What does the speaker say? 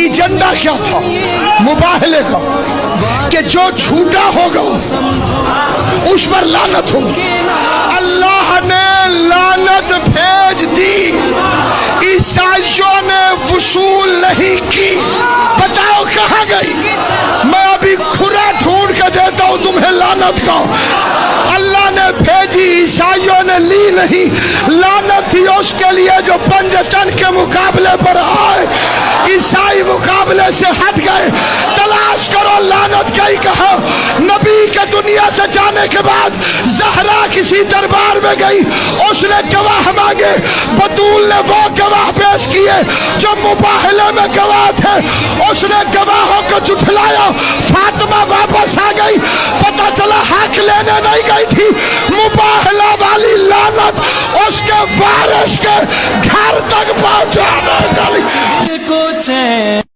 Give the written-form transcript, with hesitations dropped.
Agenda क्या था मुबाहले का कि जो झूठा होगा उस पर लानत होगी। अल्लाह ने लानत भेज दी, ईसाइयों ने वसूल नहीं की। बताओ कहाँ गई? मैं अभी खुरा ढूंढ के देता हूँ तुम्हें लानत का। अल्लाह ने भेजी, ईसाइयों ने ली नहीं। लानत थी उसके लिए जो पंजतन के मुकाबले पर आए, ईसाई मुकाबले से हट गए। तलाश करो लानत गई कहा। नबी के दुनिया से जाने के बाद ज़हरा किसी दरबार में गई, उसने गवाह मांगे, बतूल ने वो गवाह पेश किए जो मुबाहले में गवाह थे। उसने गवाहों को झुठलाया, फातिमा वापस आ गई। पता चला हक लेने नहीं गई थी, मुबाहला वाली लानत उसके वारिस के घर तक पहुंचाने गई।